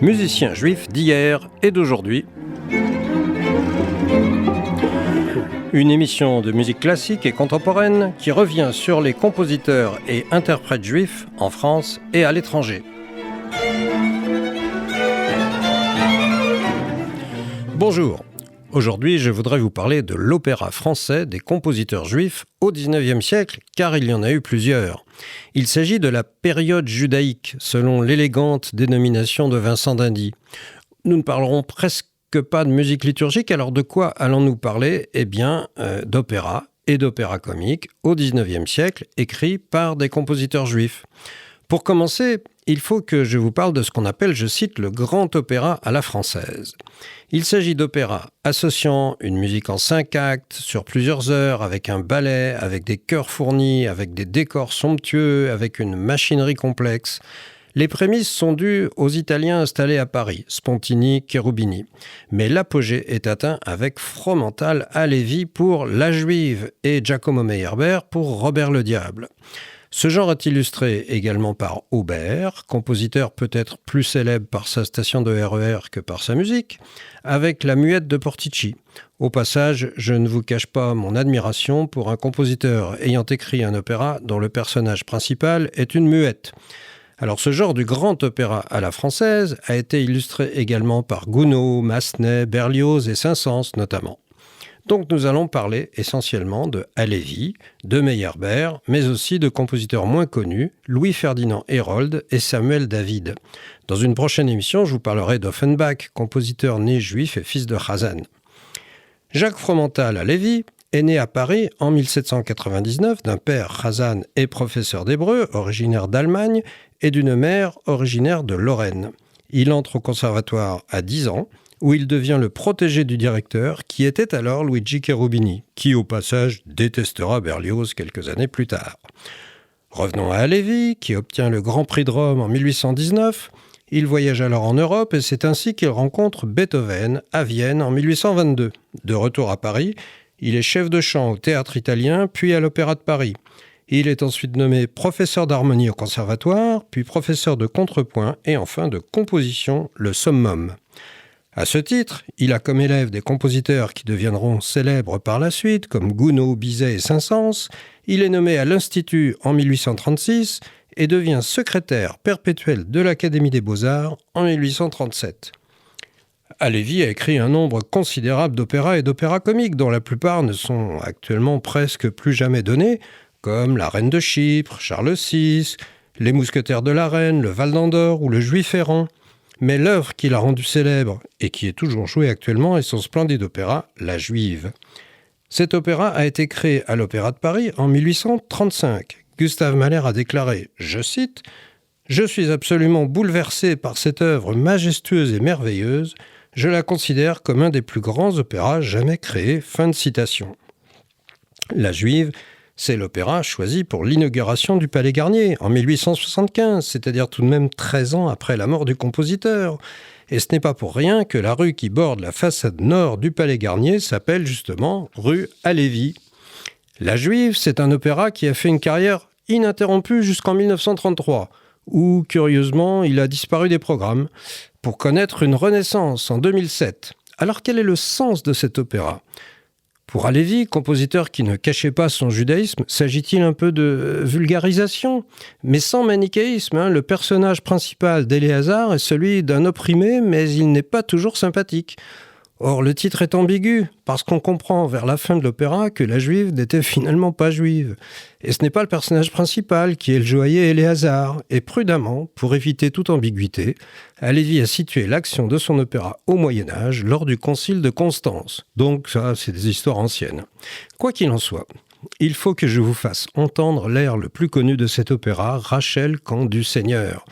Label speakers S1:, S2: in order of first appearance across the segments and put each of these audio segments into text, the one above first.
S1: Musiciens juifs d'hier et d'aujourd'hui. Une émission de musique classique et contemporaine qui revient sur les compositeurs et interprètes juifs en France et à l'étranger. Bonjour, aujourd'hui je voudrais vous parler de l'opéra français des compositeurs juifs au XIXe siècle, car il y en a eu plusieurs. Il s'agit de la période judaïque, selon l'élégante dénomination de Vincent d'Indy. Nous ne parlerons presque pas de musique liturgique, alors de quoi allons-nous parler ? Eh bien, d'opéra et d'opéra comique au XIXe siècle, écrits par des compositeurs juifs. Pour commencer, il faut que je vous parle de ce qu'on appelle, je cite, le grand opéra à la française. Il s'agit d'opéras associant une musique en 5 actes, sur plusieurs heures, avec un ballet, avec des chœurs fournis, avec des décors somptueux, avec une machinerie complexe. Les prémices sont dues aux Italiens installés à Paris, Spontini, Cherubini. Mais l'apogée est atteint avec Fromental à Lévis pour La Juive et Giacomo Meyerbeer pour Robert le Diable. Ce genre est illustré également par Auber, compositeur peut-être plus célèbre par sa station de RER que par sa musique, avec La Muette de Portici. Au passage, je ne vous cache pas mon admiration pour un compositeur ayant écrit un opéra dont le personnage principal est une muette. Alors ce genre du grand opéra à la française a été illustré également par Gounod, Massenet, Berlioz et Saint-Saëns notamment. Donc nous allons parler essentiellement de Halévy, de Meyerbeer, mais aussi de compositeurs moins connus, Louis-Ferdinand Hérold et Samuel David. Dans une prochaine émission, je vous parlerai d'Offenbach, compositeur né juif et fils de Chazan. Jacques Fromental Halévy est né à Paris en 1799 d'un père Chazan et professeur d'hébreu, originaire d'Allemagne, et d'une mère originaire de Lorraine. Il entre au conservatoire à 10 ans, où il devient le protégé du directeur, qui était alors Luigi Cherubini, qui au passage détestera Berlioz quelques années plus tard. Revenons à Halévy, qui obtient le Grand Prix de Rome en 1819. Il voyage alors en Europe et c'est ainsi qu'il rencontre Beethoven à Vienne en 1822. De retour à Paris, il est chef de chant au Théâtre Italien, puis à l'Opéra de Paris. Il est ensuite nommé professeur d'harmonie au conservatoire, puis professeur de contrepoint et enfin de composition, le summum. À ce titre, il a comme élève des compositeurs qui deviendront célèbres par la suite, comme Gounod, Bizet et Saint-Saëns. Il est nommé à l'Institut en 1836 et devient secrétaire perpétuel de l'Académie des Beaux-Arts en 1837. Halévy a écrit un nombre considérable d'opéras et d'opéras comiques, dont la plupart ne sont actuellement presque plus jamais donnés, comme La Reine de Chypre, Charles VI, Les Mousquetaires de la Reine, Le Val d'Andorre ou Le Juif errant. Mais l'œuvre qui l'a rendu célèbre et qui est toujours jouée actuellement est son splendide opéra La Juive. Cet opéra a été créé à l'Opéra de Paris en 1835. Gustave Mahler a déclaré, je cite, « Je suis absolument bouleversé par cette œuvre majestueuse et merveilleuse. Je la considère comme un des plus grands opéras jamais créés. » Fin de citation. La Juive, c'est l'opéra choisi pour l'inauguration du Palais Garnier en 1875, c'est-à-dire tout de même 13 ans après la mort du compositeur. Et ce n'est pas pour rien que la rue qui borde la façade nord du Palais Garnier s'appelle justement rue Halévy. La Juive, c'est un opéra qui a fait une carrière ininterrompue jusqu'en 1933, où, curieusement, il a disparu des programmes, pour connaître une renaissance en 2007. Alors quel est le sens de cet opéra ? Pour Halévy, compositeur qui ne cachait pas son judaïsme, s'agit-il un peu de vulgarisation ? Mais sans manichéisme, le personnage principal d'Éléazar est celui d'un opprimé, mais il n'est pas toujours sympathique. Or, le titre est ambigu, parce qu'on comprend vers la fin de l'opéra que la juive n'était finalement pas juive. Et ce n'est pas le personnage principal qui est le joaillier Éléazar. Et prudemment, pour éviter toute ambiguïté, Halévy a situé l'action de son opéra au Moyen-Âge lors du concile de Constance. Donc ça, c'est des histoires anciennes. Quoi qu'il en soit, il faut que je vous fasse entendre l'air le plus connu de cet opéra, Rachel, Camp du Seigneur.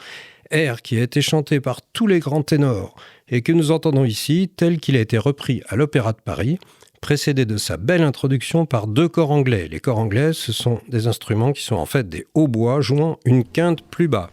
S1: Air qui a été chanté par tous les grands ténors et que nous entendons ici tel qu'il a été repris à l'Opéra de Paris, précédé de sa belle introduction par 2 corps anglais. Les corps anglais, ce sont des instruments qui sont en fait des hautbois jouant une quinte plus bas.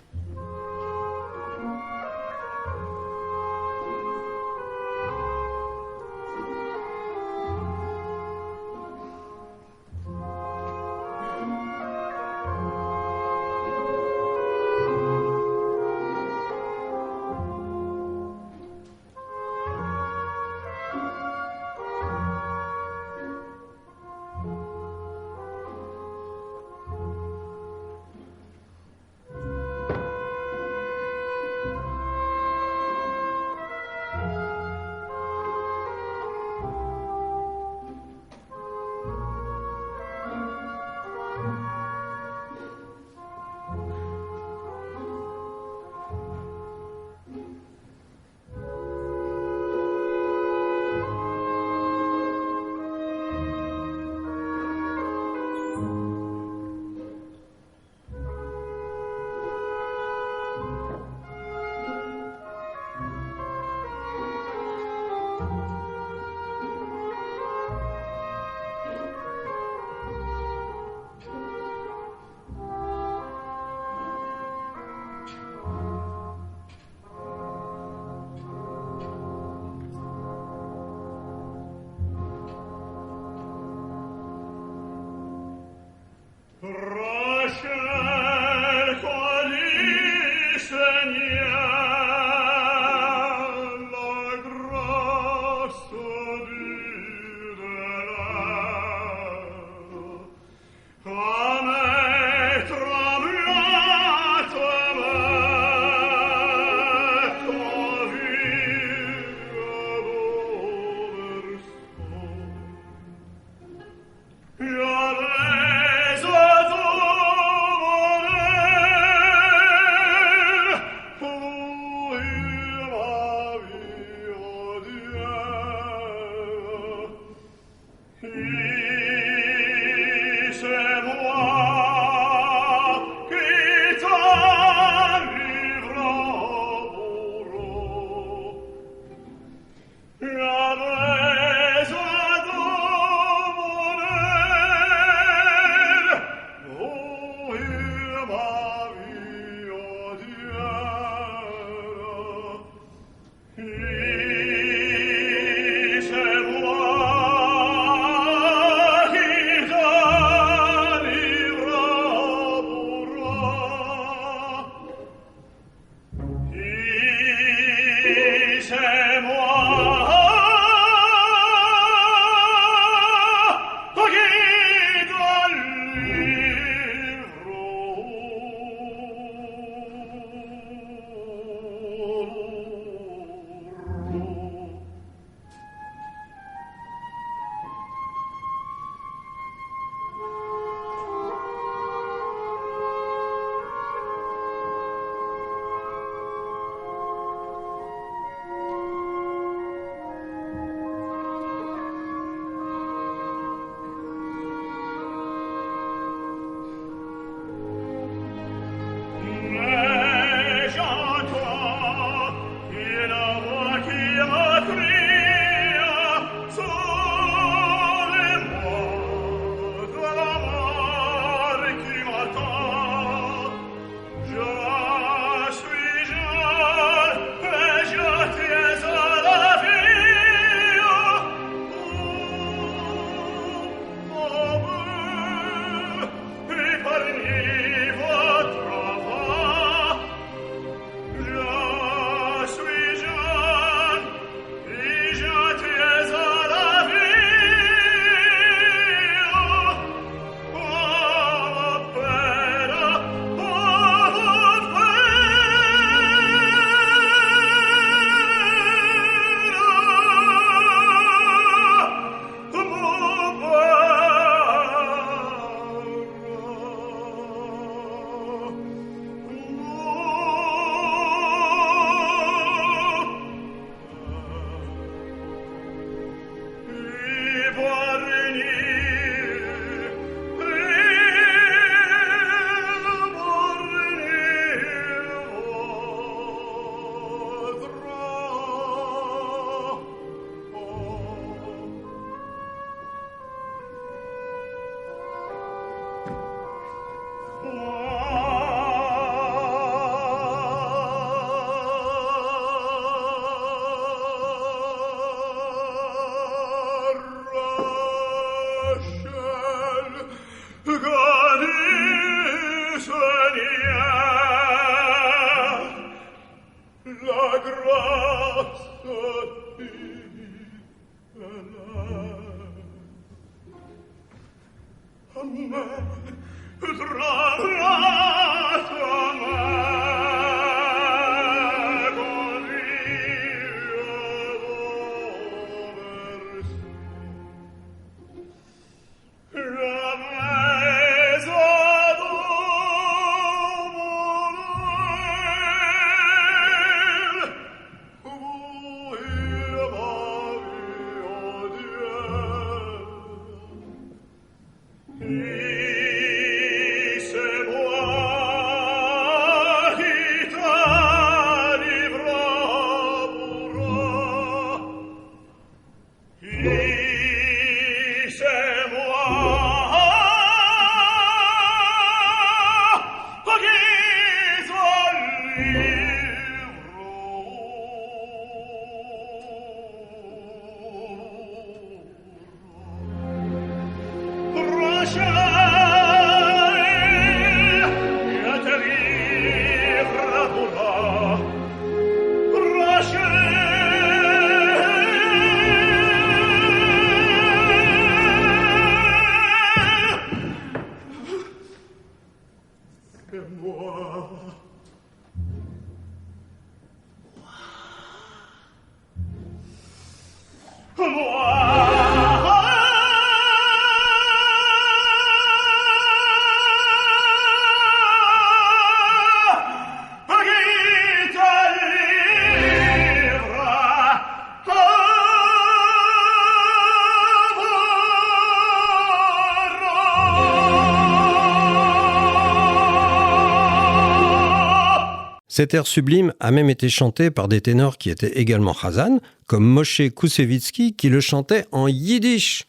S1: Cet air sublime a même été chanté par des ténors qui étaient également Chazan, comme Moshe Koussevitzky qui le chantait en yiddish.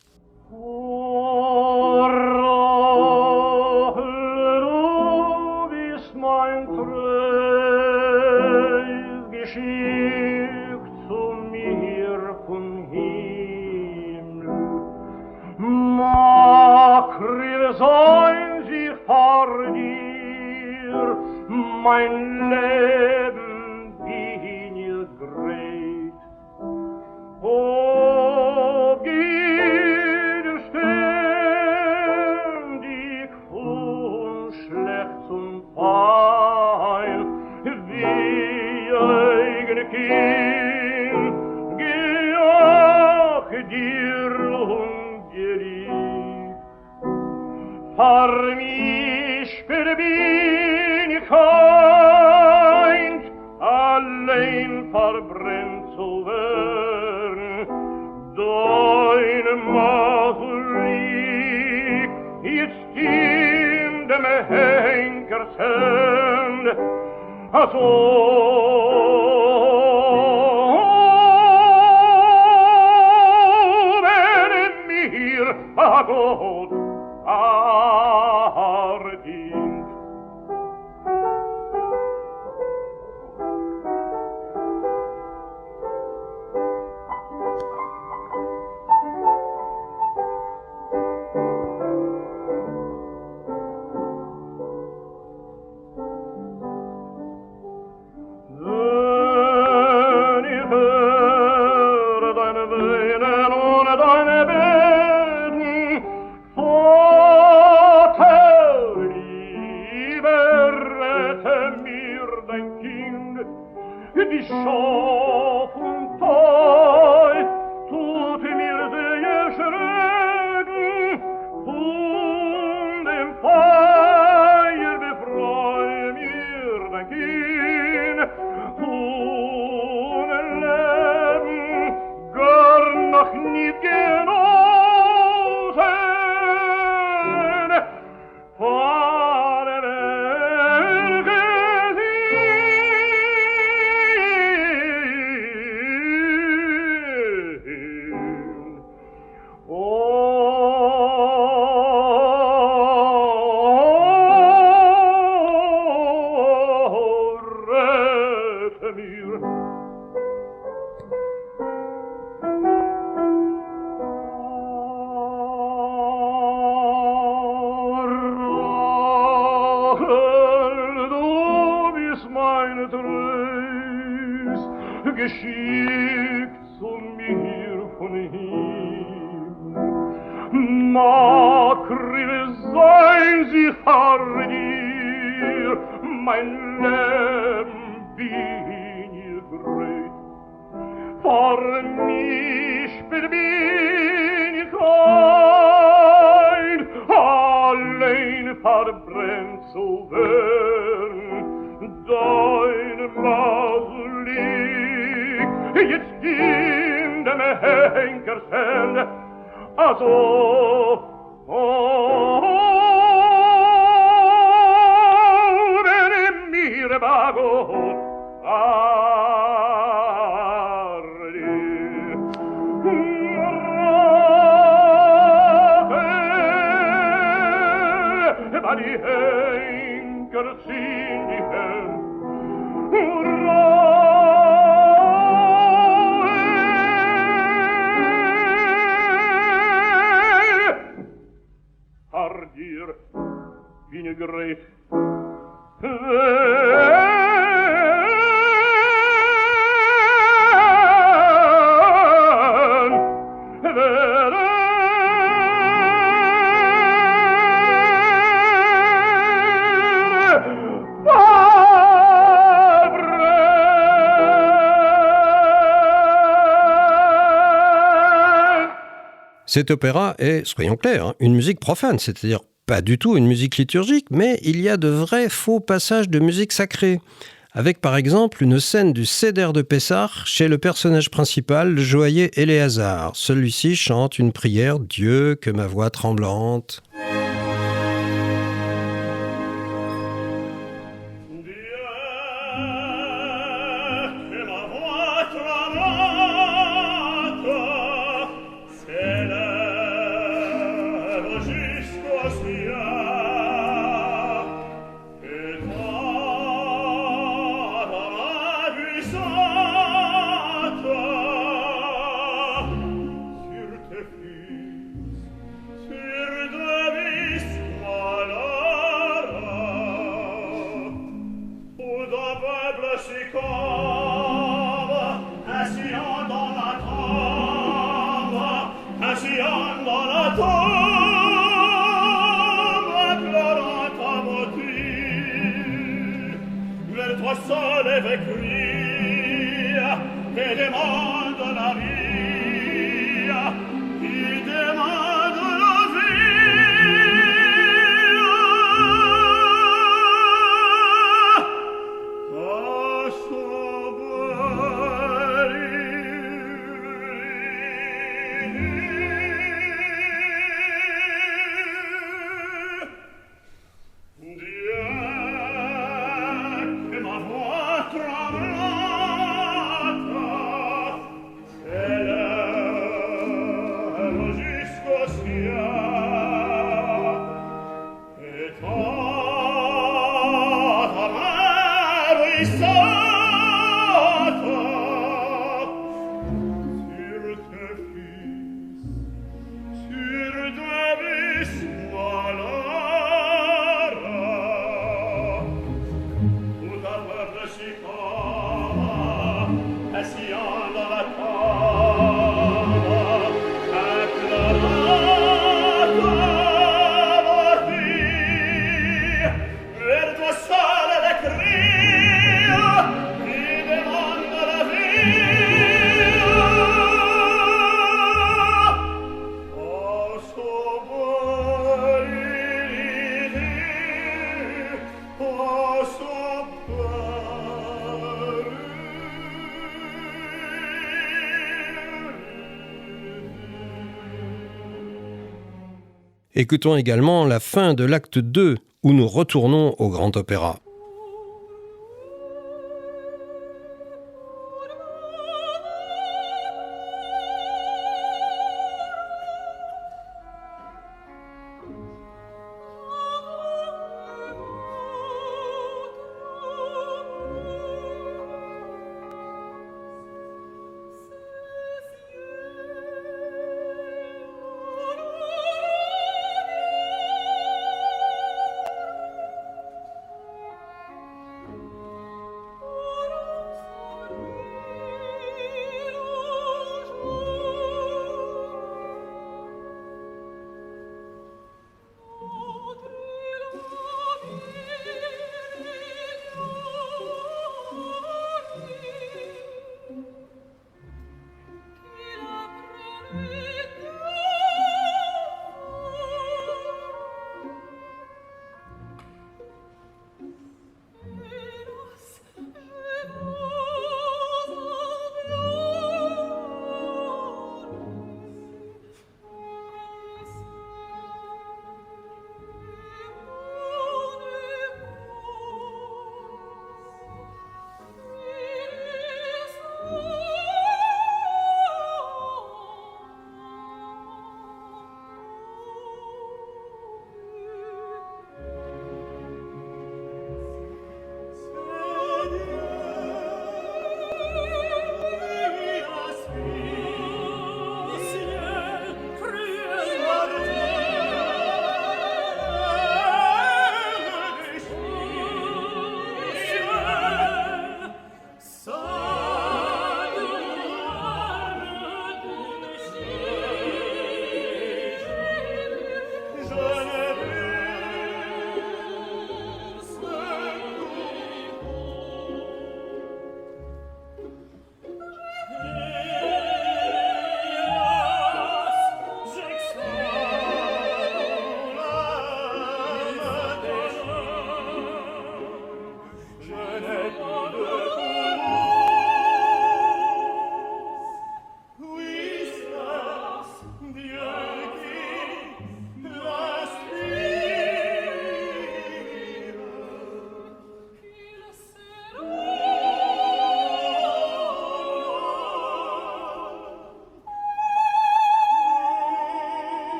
S2: Mein Leben bin ihr Grey. Kind, Georg dir ungelieb. Für mich bin ich heint, allein verbrennt zu werden. Deine Masel liegt jetzt in dem Henkers Hand, also Gott ardient. Wenn ich höre deine Weinen und deine Beten, die Schaf und Tal tut mir sehr schrecken, von dem Feier befreie mir dein Kind, von Leben gar noch nicht genossen, geschickt zu mir von ihm. Makrile sein sie dir, mein Leben bin ihr gröt. Vor mich bin ich ein, allein verbrennt zu werden. Deine Masel liegt jetzt in dem Henkers Hand, also wenn mir Gott Rache, die Henkers in die Hand, Hardir, vinaigrette,
S1: Cet opéra est, soyons clairs, une musique profane, c'est-à-dire pas du tout une musique liturgique, mais il y a de vrais faux passages de musique sacrée, avec par exemple une scène du Seder de Pessah chez le personnage principal, le joaillier Éléazar. Celui-ci chante une prière « Dieu, que ma voix tremblante ».
S2: Seul avec lui che demande la via, chi demande la via. A
S1: Écoutons également la fin de l'acte 2, où nous retournons au Grand Opéra.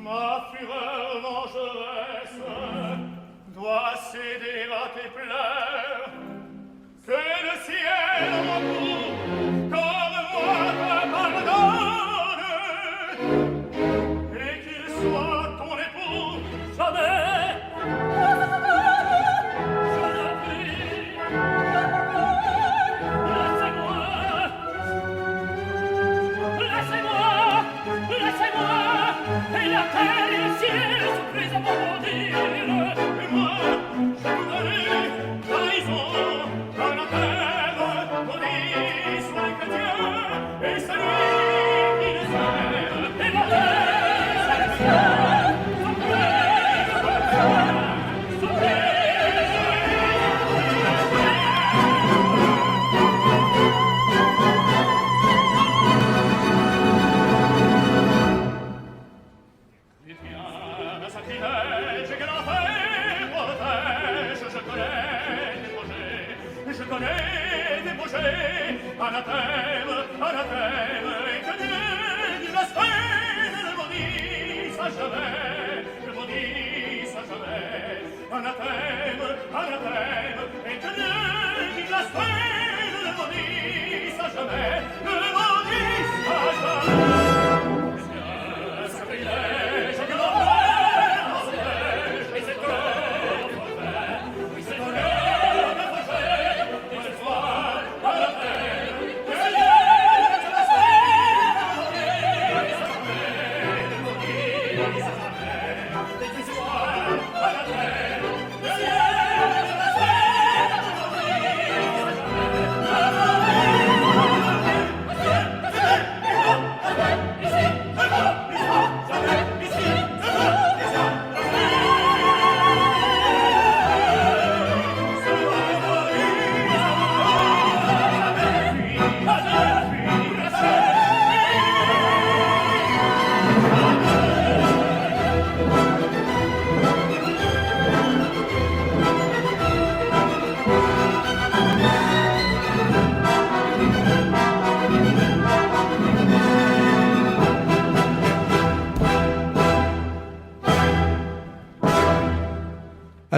S2: ma fureur vengeresse doit céder à tes pleurs. Que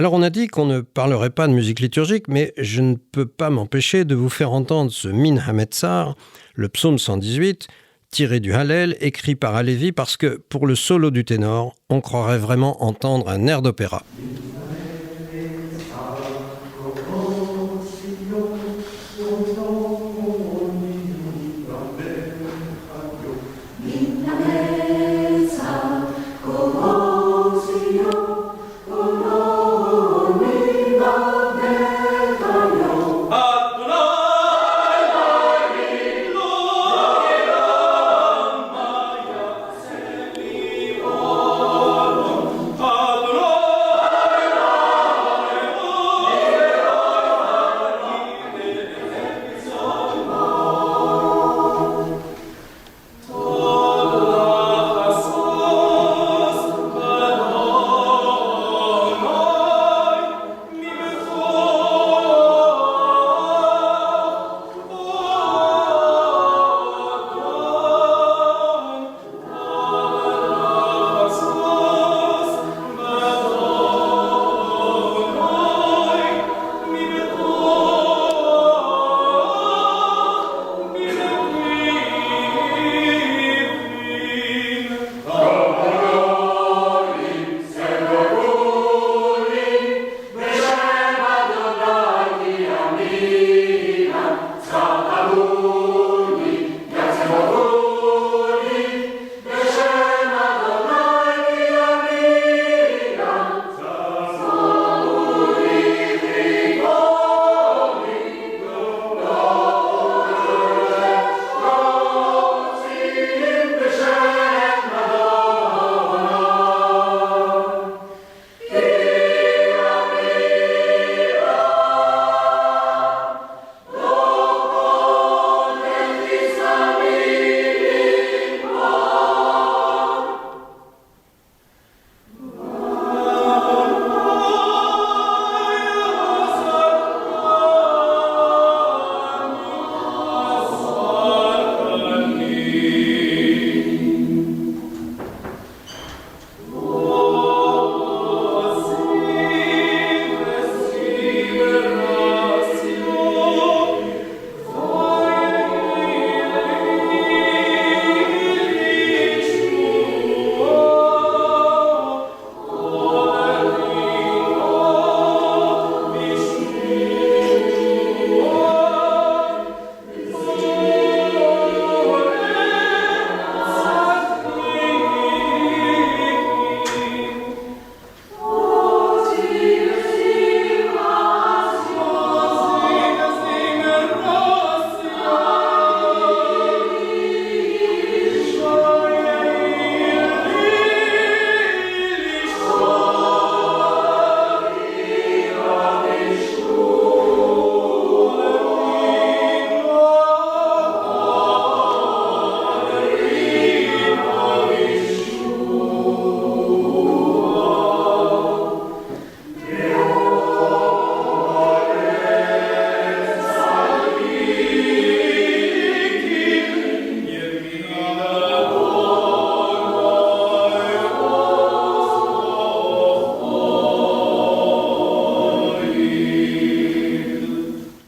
S1: Alors on a dit qu'on ne parlerait pas de musique liturgique, mais je ne peux pas m'empêcher de vous faire entendre ce Min Hametzar, le psaume 118, tiré du Hallel, écrit par Halévi, parce que pour le solo du ténor, on croirait vraiment entendre un air d'opéra.
S3: Adonai,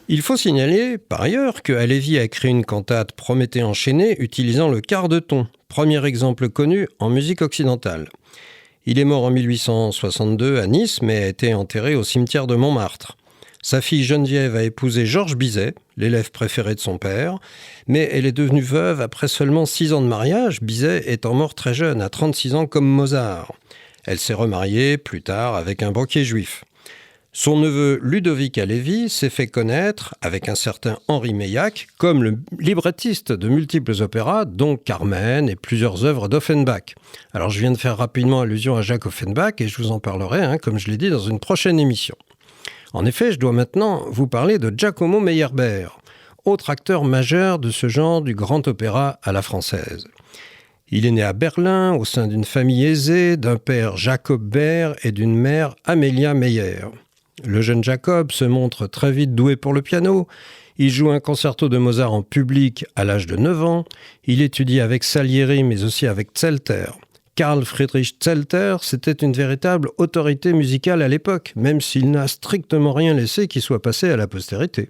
S1: Il faut signaler, par ailleurs, que Halévy a écrit une cantate Prométhée enchaîné utilisant le quart de ton, premier exemple connu en musique occidentale. Il est mort en 1862 à Nice, mais a été enterré au cimetière de Montmartre. Sa fille Geneviève a épousé Georges Bizet, l'élève préféré de son père, mais elle est devenue veuve après seulement 6 ans de mariage, Bizet étant mort très jeune, à 36 ans comme Mozart. Elle s'est remariée plus tard avec un banquier juif. Son neveu Ludovic Halévy s'est fait connaître avec un certain Henri Meillac comme le librettiste de multiples opéras, dont Carmen et plusieurs œuvres d'Offenbach. Alors je viens de faire rapidement allusion à Jacques Offenbach et je vous en parlerai, comme je l'ai dit, dans une prochaine émission. En effet, je dois maintenant vous parler de Giacomo Meyerbeer, autre acteur majeur de ce genre du grand opéra à la française. Il est né à Berlin au sein d'une famille aisée, d'un père Jacob Beer et d'une mère Amelia Meyer. Le jeune Jacob se montre très vite doué pour le piano. Il joue un concerto de Mozart en public à l'âge de 9 ans. Il étudie avec Salieri, mais aussi avec Zelter. Karl Friedrich Zelter, c'était une véritable autorité musicale à l'époque, même s'il n'a strictement rien laissé qui soit passé à la postérité.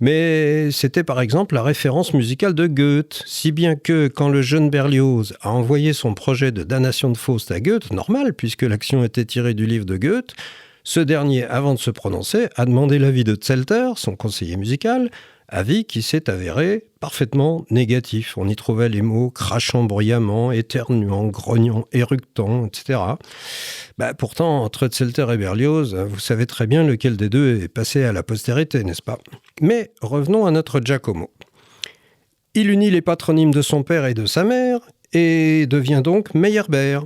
S1: Mais c'était par exemple la référence musicale de Goethe, si bien que quand le jeune Berlioz a envoyé son projet de damnation de Faust à Goethe, normal puisque l'action était tirée du livre de Goethe, ce dernier, avant de se prononcer, a demandé l'avis de Zelter, son conseiller musical, avis qui s'est avéré parfaitement négatif. On y trouvait les mots crachant bruyamment, éternuant, grognant, éructant, etc. Pourtant, entre Zelter et Berlioz, vous savez très bien lequel des deux est passé à la postérité, n'est-ce pas? Mais revenons à notre Giacomo. Il unit les patronymes de son père et de sa mère et devient donc Meyerbeer.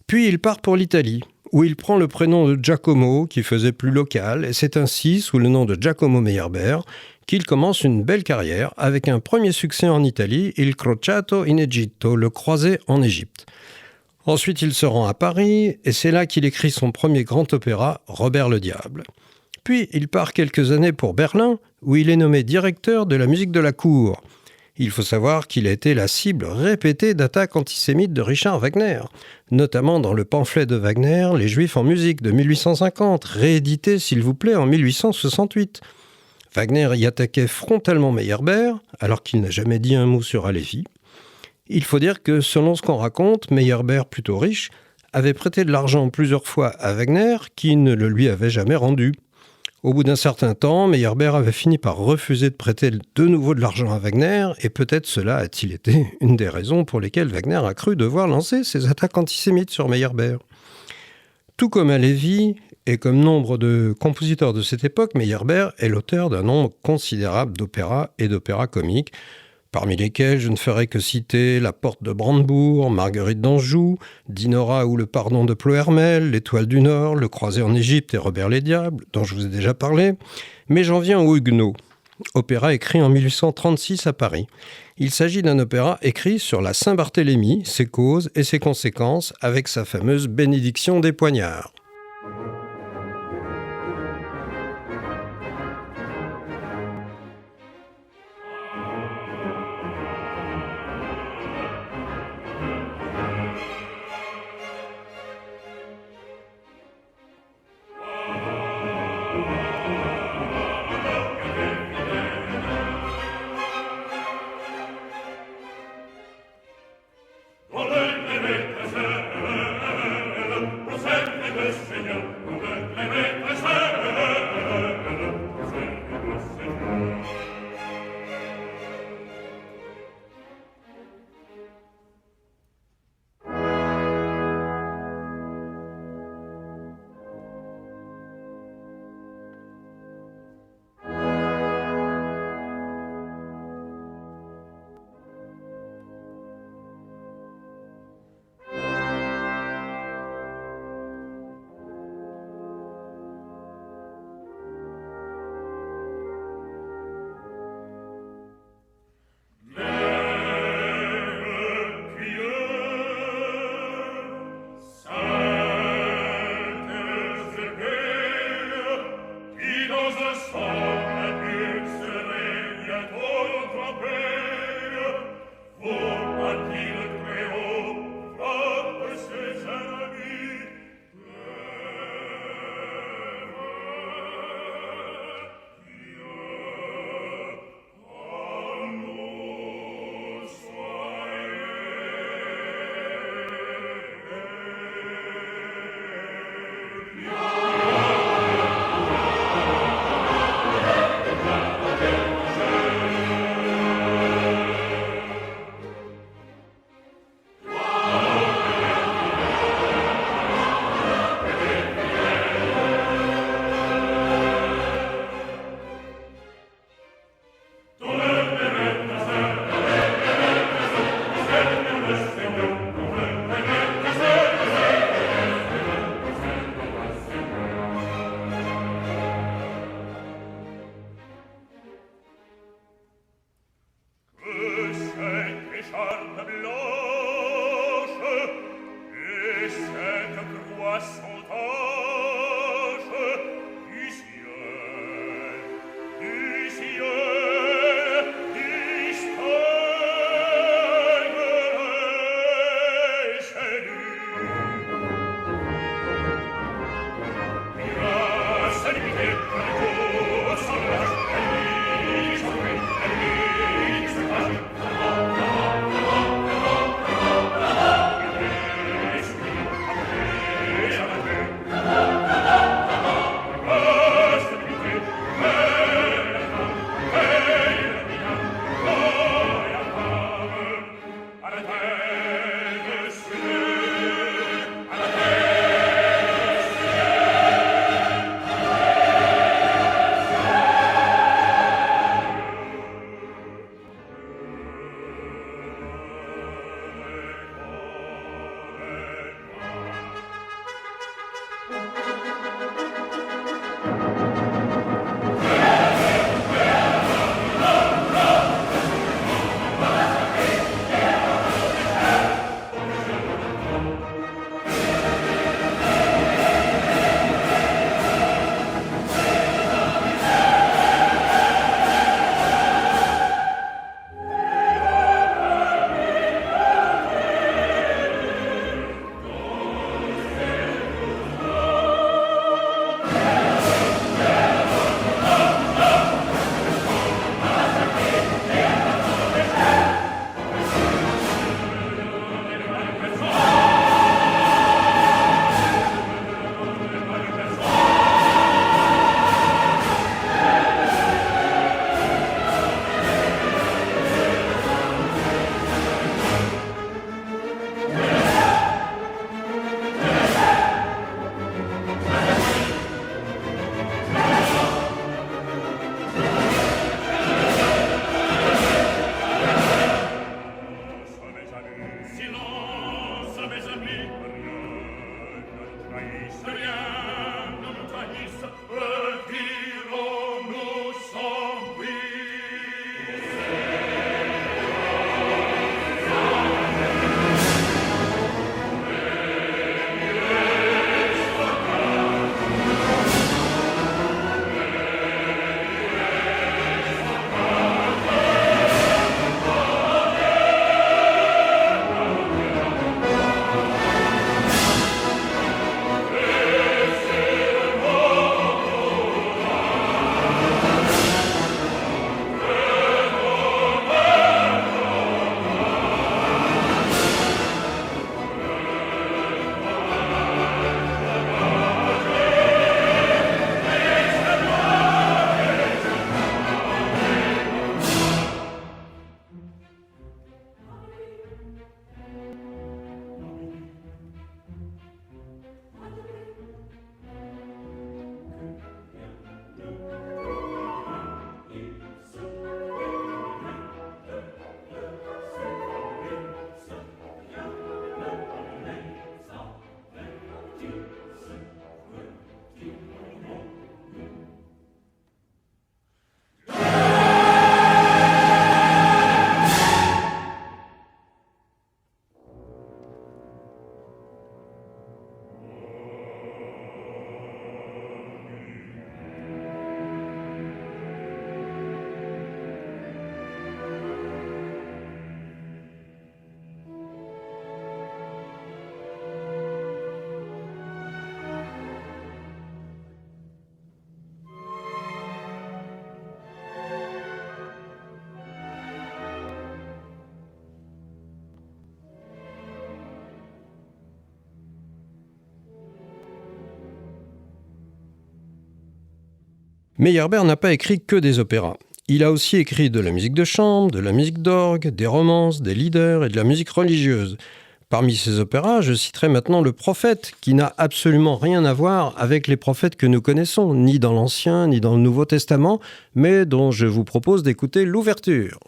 S1: Puis il part pour l'Italie, où il prend le prénom de Giacomo, qui faisait plus local, et c'est ainsi, sous le nom de Giacomo Meyerbeer, qu'il commence une belle carrière avec un premier succès en Italie, Il Crociato in Egitto, le croisé en Égypte. Ensuite, il se rend à Paris, et c'est là qu'il écrit son premier grand opéra, Robert le Diable. Puis, il part quelques années pour Berlin, où il est nommé directeur de la musique de la cour. Il faut savoir qu'il a été la cible répétée d'attaques antisémites de Richard Wagner, notamment dans le pamphlet de Wagner, Les Juifs en musique de 1850, réédité, s'il vous plaît, en 1868. Wagner y attaquait frontalement Meyerbeer, alors qu'il n'a jamais dit un mot sur Halévy. Il faut dire que, selon ce qu'on raconte, Meyerbeer, plutôt riche, avait prêté de l'argent plusieurs fois à Wagner, qui ne le lui avait jamais rendu. Au bout d'un certain temps, Meyerbeer avait fini par refuser de prêter de nouveau de l'argent à Wagner, et peut-être cela a-t-il été une des raisons pour lesquelles Wagner a cru devoir lancer ses attaques antisémites sur Meyerbeer. Tout comme Halévy, et comme nombre de compositeurs de cette époque, Meyerbeer est l'auteur d'un nombre considérable d'opéras et d'opéras comiques, parmi lesquels je ne ferai que citer La Porte de Brandebourg, Marguerite d'Anjou, Dinora ou Le Pardon de Plohermel, L'Étoile du Nord, Le Croisé en Égypte et Robert les Diables, dont je vous ai déjà parlé. Mais j'en viens au Huguenot, opéra écrit en 1836 à Paris. Il s'agit d'un opéra écrit sur la Saint-Barthélemy, ses causes et ses conséquences, avec sa fameuse bénédiction des poignards. Meyerbeer n'a pas écrit que des opéras. Il a aussi écrit de la musique de chambre, de la musique d'orgue, des romances, des lieder et de la musique religieuse. Parmi ces opéras, je citerai maintenant Le Prophète, qui n'a absolument rien à voir avec les prophètes que nous connaissons, ni dans l'Ancien, ni dans le Nouveau Testament, mais dont je vous propose d'écouter l'ouverture.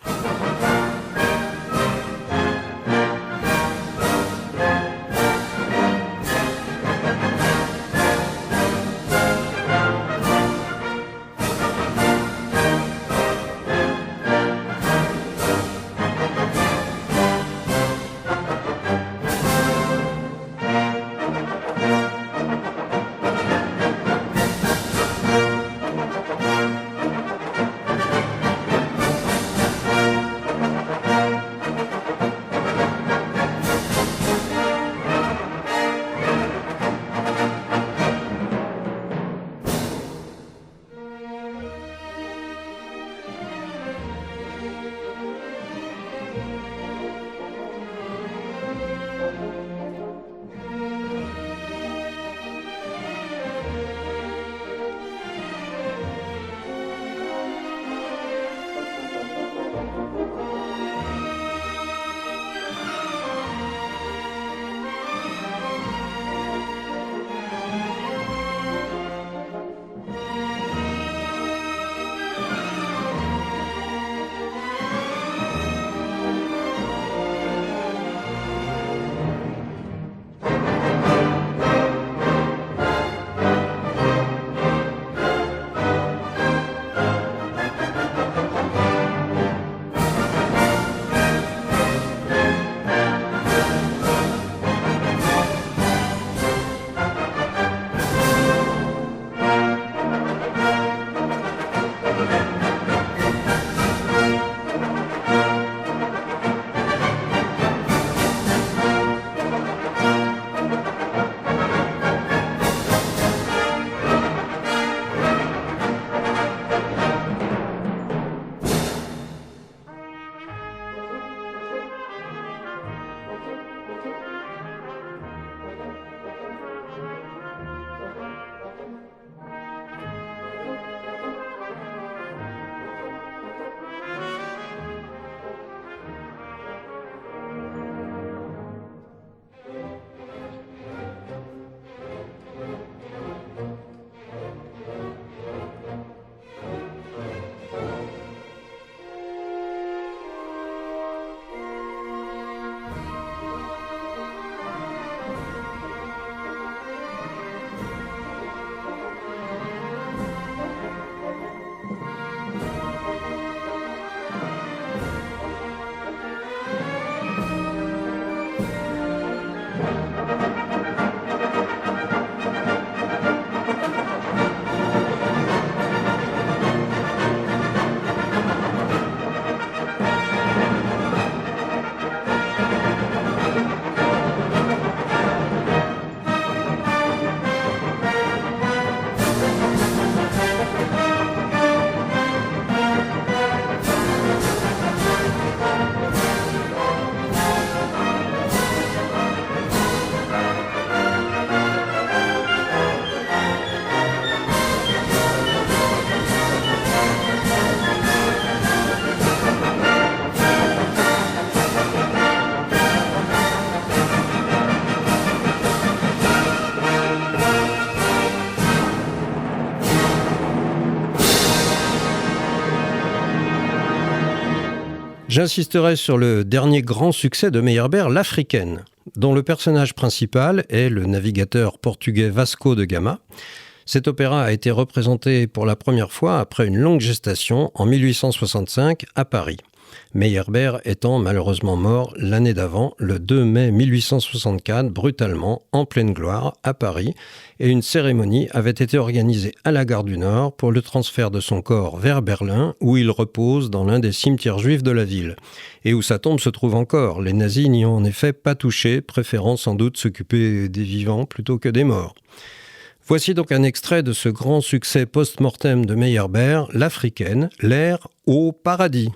S1: J'insisterai sur le dernier grand succès de Meyerbeer, l'Africaine, dont le personnage principal est le navigateur portugais Vasco de Gama. Cet opéra a été représenté pour la première fois après une longue gestation en 1865 à Paris. Meyerbeer étant malheureusement mort l'année d'avant, le 2 mai 1864, brutalement, en pleine gloire, à Paris, et une cérémonie avait été organisée à la gare du Nord pour le transfert de son corps vers Berlin, où il repose dans l'un des cimetières juifs de la ville, et où sa tombe se trouve encore. Les nazis n'y ont en effet pas touché, préférant sans doute s'occuper des vivants plutôt que des morts. Voici donc un extrait de ce grand succès post-mortem de Meyerbeer, l'Africaine, l'air au paradis.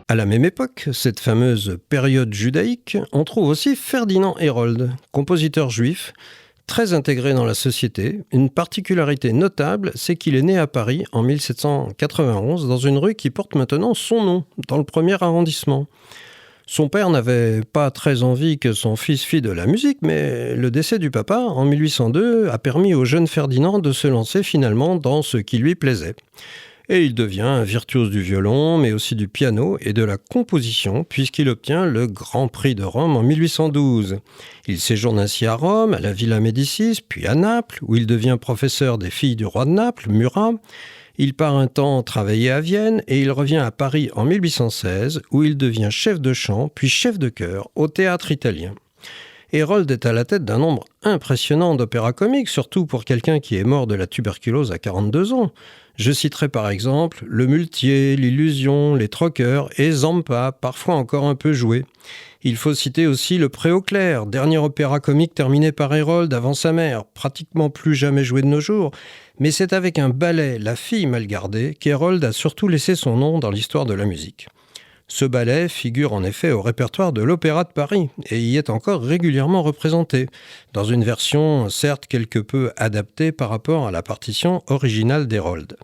S1: À la même époque, cette fameuse période judaïque, on trouve aussi Ferdinand Hérold, compositeur juif, très intégré dans la société. Une particularité notable, c'est qu'il est né à Paris en 1791 dans une rue qui porte maintenant son nom, dans le 1er arrondissement. Son père n'avait pas très envie que son fils fît de la musique, mais le décès du papa, en 1802, a permis au jeune Ferdinand de se lancer finalement dans ce qui lui plaisait. Et il devient un virtuose du violon, mais aussi du piano et de la composition, puisqu'il obtient le Grand Prix de Rome en 1812. Il séjourne ainsi à Rome, à la Villa Médicis, puis à Naples, où il devient professeur des filles du roi de Naples, Murat. Il part un temps travailler à Vienne, et il revient à Paris en 1816, où il devient chef de chant, puis chef de chœur au Théâtre Italien. Hérold est à la tête d'un nombre impressionnant d'opéras comiques, surtout pour quelqu'un qui est mort de la tuberculose à 42 ans. Je citerai par exemple Le Muletier, L'Illusion, Les Troqueurs et Zampa, parfois encore un peu joué. Il faut citer aussi Le Pré aux Clercs, dernier opéra comique terminé par Hérold avant sa mère, pratiquement plus jamais joué de nos jours. Mais c'est avec un ballet, La Fille mal gardée, qu'Hérold a surtout laissé son nom dans l'histoire de la musique. Ce ballet figure en effet au répertoire de l'Opéra de Paris et y est encore régulièrement représenté, dans une version certes quelque peu adaptée par rapport à la partition originale d'Hérold.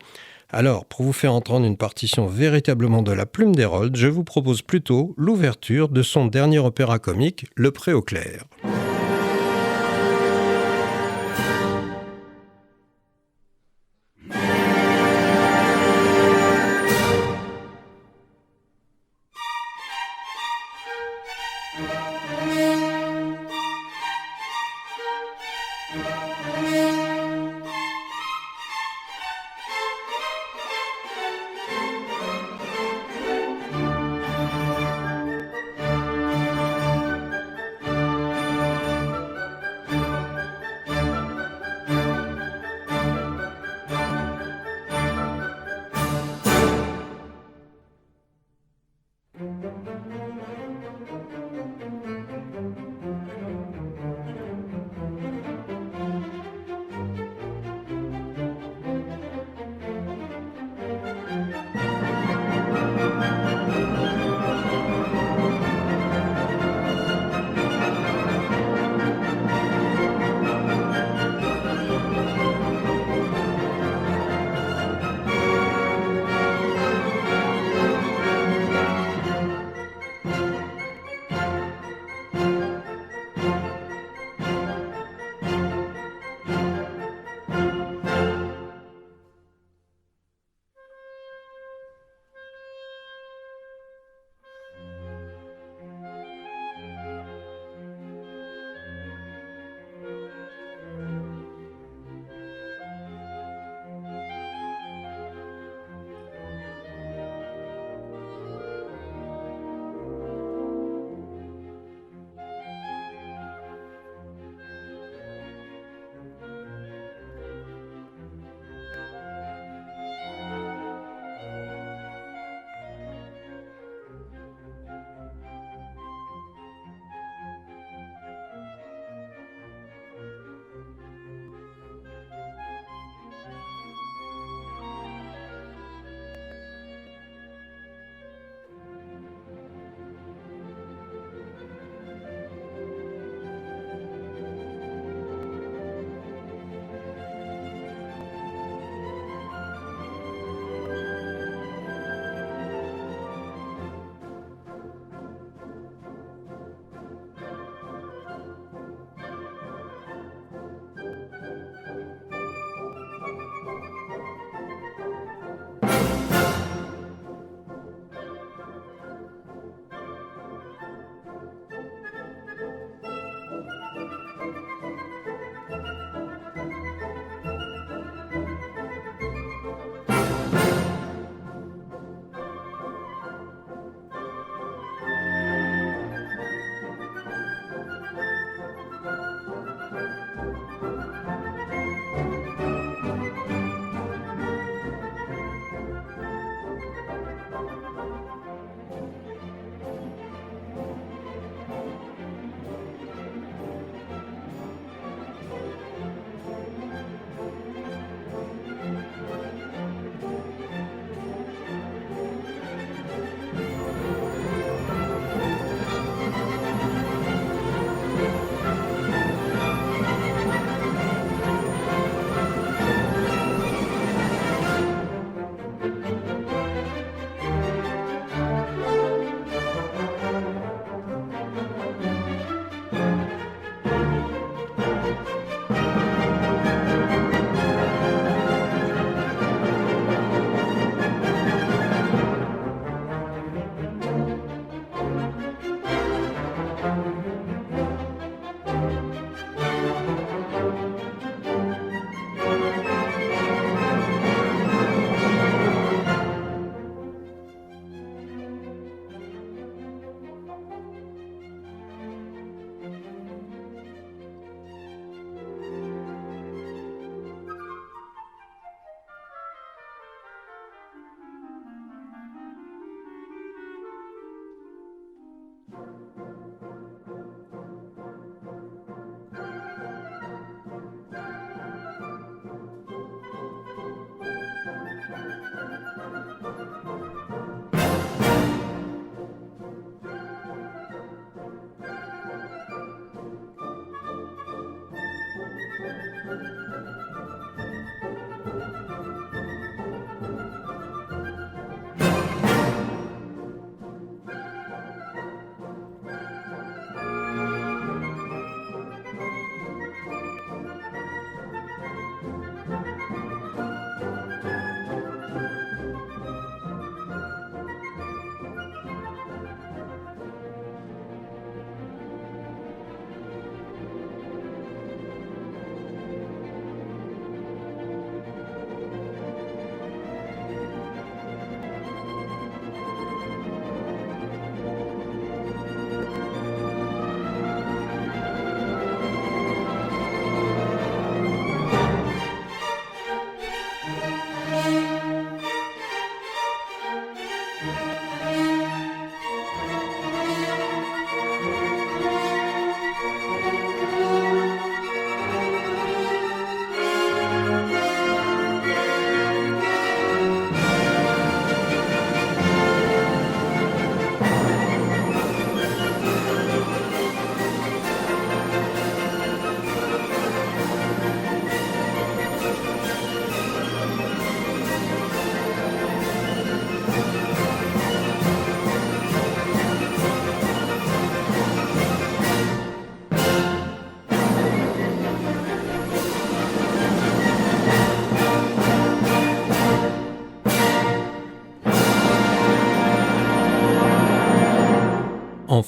S1: Alors, pour vous faire entendre une partition véritablement de la plume d'Hérold, je vous propose plutôt l'ouverture de son dernier opéra comique, Le Pré aux Clercs.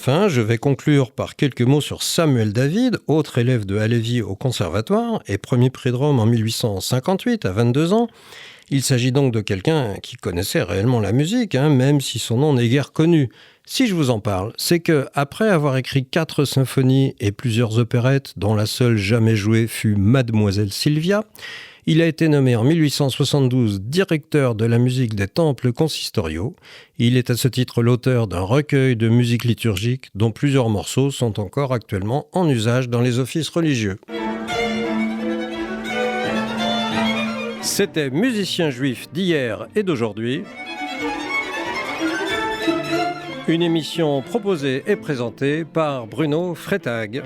S1: Enfin, je vais conclure par quelques mots sur Samuel David, autre élève de Halévy au conservatoire et premier prix de Rome en 1858 à 22 ans. Il s'agit donc de quelqu'un qui connaissait réellement la musique, même si son nom n'est guère connu. Si je vous en parle, c'est que, après avoir écrit 4 symphonies et plusieurs opérettes, dont la seule jamais jouée fut Mademoiselle Sylvia, il a été nommé en 1872 directeur de la musique des temples consistoriaux. Il est à ce titre l'auteur d'un recueil de musique liturgique dont plusieurs morceaux sont encore actuellement en usage dans les offices religieux. C'était Musiciens juifs d'hier et d'aujourd'hui. Une émission proposée et présentée par Bruno Freitag.